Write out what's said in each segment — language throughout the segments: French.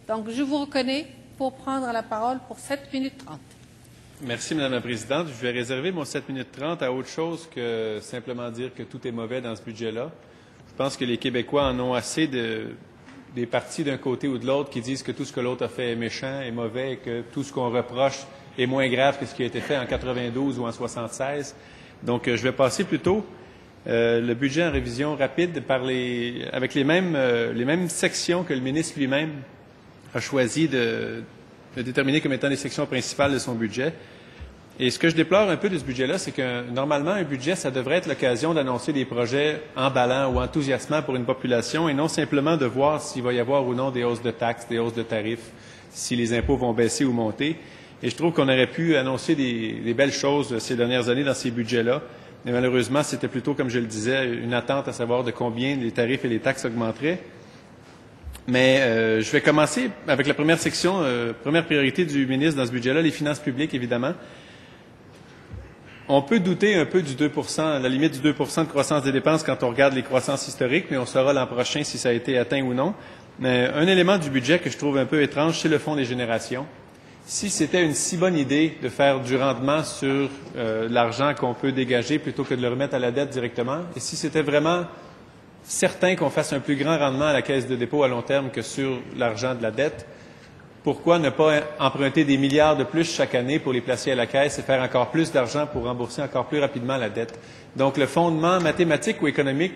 Donc, je vous reconnais pour prendre la parole pour 7 minutes 30. Merci, Madame la Présidente. Je vais réserver mon 7 minutes 30 à autre chose que simplement dire que tout est mauvais dans ce budget-là. Je pense que les Québécois en ont assez des partis d'un côté ou de l'autre qui disent que tout ce que l'autre a fait est méchant, est mauvais, et que tout ce qu'on reproche est moins grave que ce qui a été fait en 92 ou en 76. Donc, je vais passer plutôt le budget en révision rapide avec les mêmes sections que le ministre lui-même a choisi de déterminer comme étant les sections principales de son budget. Et ce que je déplore un peu de ce budget-là, c'est que normalement, un budget, ça devrait être l'occasion d'annoncer des projets emballants ou enthousiasmants pour une population et non simplement de voir s'il va y avoir ou non des hausses de taxes, des hausses de tarifs, si les impôts vont baisser ou monter. Et je trouve qu'on aurait pu annoncer des belles choses ces dernières années dans ces budgets-là. Mais malheureusement, c'était plutôt, comme je le disais, une attente à savoir de combien les tarifs et les taxes augmenteraient. Mais je vais commencer avec la première section, première priorité du ministre dans ce budget-là, les finances publiques, évidemment. On peut douter un peu du 2 la limite du 2 de croissance des dépenses quand on regarde les croissances historiques, mais on saura l'an prochain si ça a été atteint ou non. Mais un élément du budget que je trouve un peu étrange, c'est le Fonds des générations. Si c'était une si bonne idée de faire du rendement sur l'argent qu'on peut dégager plutôt que de le remettre à la dette directement, et si c'était vraiment certain qu'on fasse un plus grand rendement à la caisse de dépôt à long terme que sur l'argent de la dette, pourquoi ne pas emprunter des milliards de plus chaque année pour les placer à la caisse et faire encore plus d'argent pour rembourser encore plus rapidement la dette? Donc, le fondement mathématique ou économique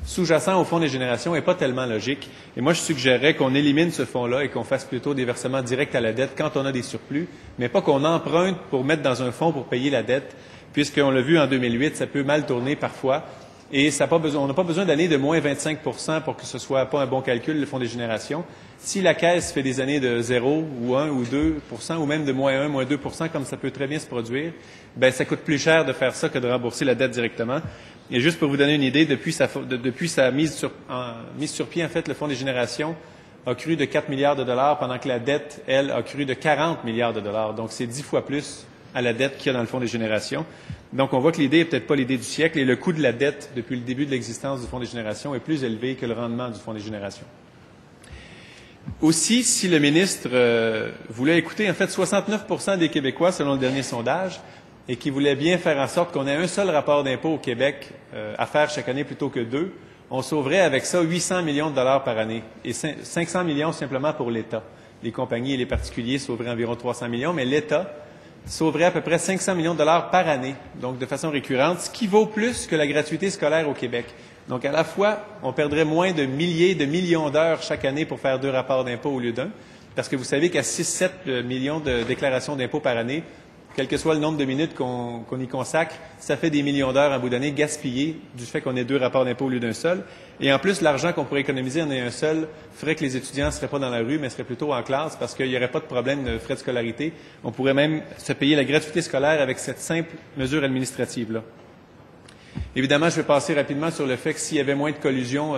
sous-jacent au Fonds des générations n'est pas tellement logique. Et moi, je suggérerais qu'on élimine ce fonds-là et qu'on fasse plutôt des versements directs à la dette quand on a des surplus, mais pas qu'on emprunte pour mettre dans un fonds pour payer la dette, puisqu'on l'a vu en 2008, ça peut mal tourner parfois. Et on n'a pas besoin d'années de moins 25 pour que ce soit pas un bon calcul, le Fonds des générations. Si la Caisse fait des années de 0 ou 1 ou 2 ou même de moins 1, moins 2 comme ça peut très bien se produire, ben ça coûte plus cher de faire ça que de rembourser la dette directement. Et juste pour vous donner une idée, depuis sa mise sur pied, en fait, le Fonds des générations a cru de 4 milliards de dollars, pendant que la dette, elle, a cru de 40 milliards de dollars. Donc, c'est 10 fois plus à la dette qu'il y a dans le Fonds des générations. Donc, on voit que l'idée n'est peut-être pas l'idée du siècle et le coût de la dette depuis le début de l'existence du Fonds des générations est plus élevé que le rendement du Fonds des générations. Aussi, si le ministre voulait écouter, en fait, 69 des Québécois, selon le dernier sondage, et qui voulait bien faire en sorte qu'on ait un seul rapport d'impôt au Québec à faire chaque année plutôt que deux, on sauverait avec ça 800 millions de dollars par année et 500 millions simplement pour l'État. Les compagnies et les particuliers sauveraient environ 300 millions, mais l'État sauverait à peu près 500 millions de dollars par année, donc de façon récurrente, ce qui vaut plus que la gratuité scolaire au Québec. Donc, à la fois, on perdrait moins de milliers de millions d'heures chaque année pour faire 2 rapports d'impôt au lieu d'un, parce que vous savez qu'à 6-7 millions de déclarations d'impôts par année, quel que soit le nombre de minutes qu'on y consacre, ça fait des millions d'heures en bout d'année gaspillées du fait qu'on ait 2 rapports d'impôt au lieu d'un seul. Et en plus, l'argent qu'on pourrait économiser en un seul ferait que les étudiants ne seraient pas dans la rue, mais seraient plutôt en classe parce qu'il n'y aurait pas de problème de frais de scolarité. On pourrait même se payer la gratuité scolaire avec cette simple mesure administrative-là. Évidemment, je vais passer rapidement sur le fait que s'il y avait moins de collusion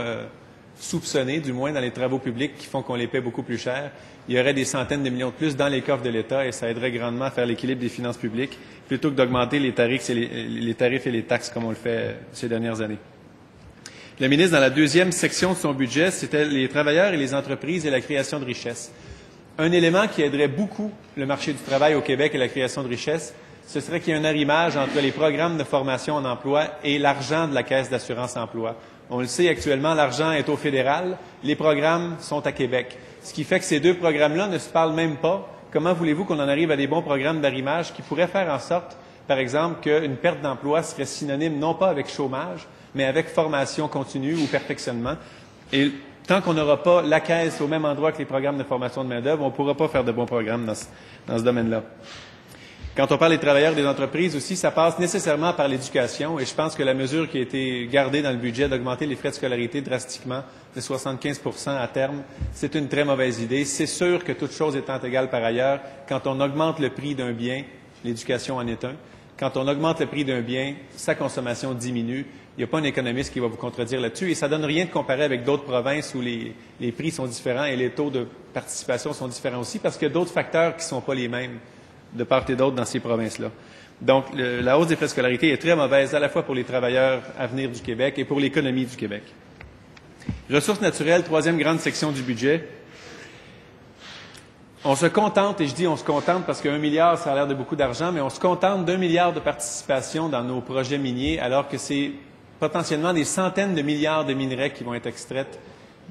soupçonnées, du moins dans les travaux publics qui font qu'on les paie beaucoup plus cher, il y aurait des centaines de millions de plus dans les coffres de l'État et ça aiderait grandement à faire l'équilibre des finances publiques plutôt que d'augmenter les tarifs et les taxes comme on le fait ces dernières années. Le ministre, dans la deuxième section de son budget, c'était les travailleurs et les entreprises et la création de richesses. Un élément qui aiderait beaucoup le marché du travail au Québec et la création de richesses, ce serait qu'il y ait un arrimage entre les programmes de formation en emploi et l'argent de la Caisse d'assurance-emploi. On le sait actuellement, l'argent est au fédéral, les programmes sont à Québec. Ce qui fait que ces deux programmes-là ne se parlent même pas. Comment voulez-vous qu'on en arrive à des bons programmes d'arrimage qui pourraient faire en sorte, par exemple, qu'une perte d'emploi serait synonyme non pas avec chômage, mais avec formation continue ou perfectionnement. Et tant qu'on n'aura pas la Caisse au même endroit que les programmes de formation de main-d'œuvre, on ne pourra pas faire de bons programmes dans ce domaine-là. Quand on parle des travailleurs et des entreprises aussi, ça passe nécessairement par l'éducation et je pense que la mesure qui a été gardée dans le budget d'augmenter les frais de scolarité drastiquement de 75 à terme, c'est une très mauvaise idée. C'est sûr que toute chose étant égale par ailleurs, quand on augmente le prix d'un bien, l'éducation en est un, quand on augmente le prix d'un bien, sa consommation diminue. Il n'y a pas un économiste qui va vous contredire là-dessus et ça ne donne rien de comparer avec d'autres provinces où les prix sont différents et les taux de participation sont différents aussi parce qu'il y a d'autres facteurs qui ne sont pas les mêmes de part et d'autre dans ces provinces-là. Donc, la hausse des frais de scolarité est très mauvaise à la fois pour les travailleurs à venir du Québec et pour l'économie du Québec. Ressources naturelles, troisième grande section du budget. On se contente, et je dis on se contente parce qu'1 milliard, ça a l'air de beaucoup d'argent, mais on se contente d'1 milliard de participation dans nos projets miniers, alors que c'est potentiellement des centaines de milliards de minerais qui vont être extraits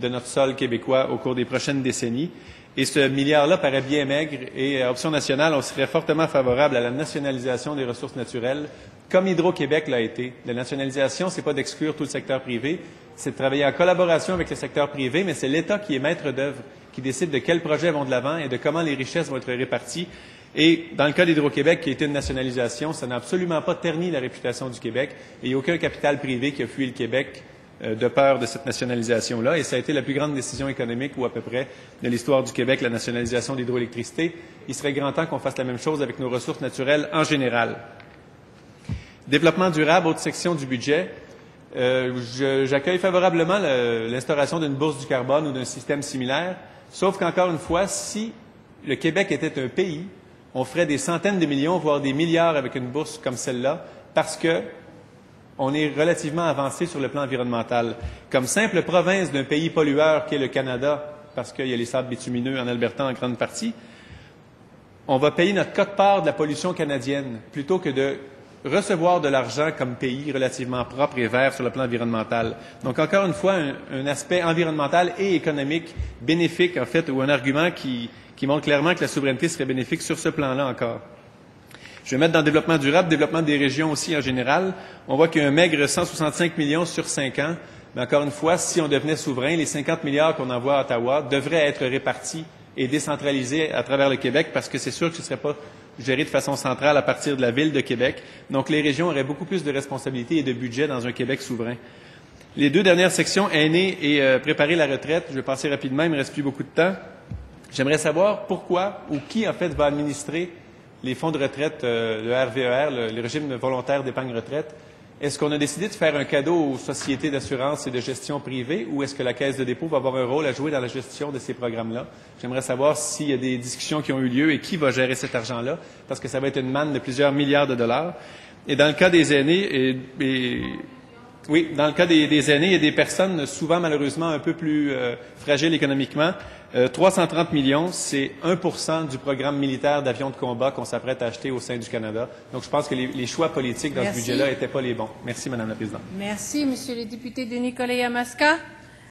de notre sol québécois au cours des prochaines décennies. Et ce milliard-là paraît bien maigre et à Option nationale, on serait fortement favorable à la nationalisation des ressources naturelles, comme Hydro-Québec l'a été. La nationalisation, c'est pas d'exclure tout le secteur privé, c'est de travailler en collaboration avec le secteur privé, mais c'est l'État qui est maître d'œuvre, qui décide de quels projets vont de l'avant et de comment les richesses vont être réparties. Et dans le cas d'Hydro-Québec, qui a été une nationalisation, ça n'a absolument pas terni la réputation du Québec et il n'y a aucun capital privé qui a fui le Québec de peur de cette nationalisation-là. Et ça a été la plus grande décision économique, ou à peu près, de l'histoire du Québec, la nationalisation de l'hydroélectricité. Il serait grand temps qu'on fasse la même chose avec nos ressources naturelles en général. Développement durable, autre section du budget. J'accueille favorablement l'instauration d'une bourse du carbone ou d'un système similaire, sauf qu'encore une fois, si le Québec était un pays, on ferait des centaines de millions, voire des milliards avec une bourse comme celle-là, parce que on est relativement avancé sur le plan environnemental. Comme simple province d'un pays pollueur qu'est le Canada, parce qu'il y a les sables bitumineux en Alberta en grande partie, on va payer notre quote-part de la pollution canadienne plutôt que de recevoir de l'argent comme pays relativement propre et vert sur le plan environnemental. Donc, encore une fois, un aspect environnemental et économique bénéfique, en fait, ou un argument qui montre clairement que la souveraineté serait bénéfique sur ce plan-là encore. Je vais mettre dans le développement durable, développement des régions aussi en général. On voit qu'il y a un maigre 165 millions sur 5 ans. Mais encore une fois, si on devenait souverain, les 50 milliards qu'on envoie à Ottawa devraient être répartis et décentralisés à travers le Québec parce que c'est sûr que ce ne serait pas géré de façon centrale à partir de la ville de Québec. Donc, les régions auraient beaucoup plus de responsabilités et de budget dans un Québec souverain. Les deux dernières sections, aînés et préparer la retraite, je vais passer rapidement, il ne me reste plus beaucoup de temps. J'aimerais savoir pourquoi ou qui, en fait, va administrer les fonds de retraite, le RVER, le régime volontaire d'épargne retraite. Est-ce qu'on a décidé de faire un cadeau aux sociétés d'assurance et de gestion privée ou est-ce que la Caisse de dépôt va avoir un rôle à jouer dans la gestion de ces programmes-là? J'aimerais savoir s'il y a des discussions qui ont eu lieu et qui va gérer cet argent-là, parce que ça va être une manne de plusieurs milliards de dollars. Et dans le cas des aînés, oui, dans le cas des aînés, il y a des personnes souvent malheureusement un peu plus fragiles économiquement. 330 millions, c'est 1% du programme militaire d'avions de combat qu'on s'apprête à acheter au sein du Canada. Donc, je pense que les choix politiques dans ce budget-là n'étaient pas les bons. Merci, Madame la Présidente. Merci, Monsieur le député Denis Coleya-Masca.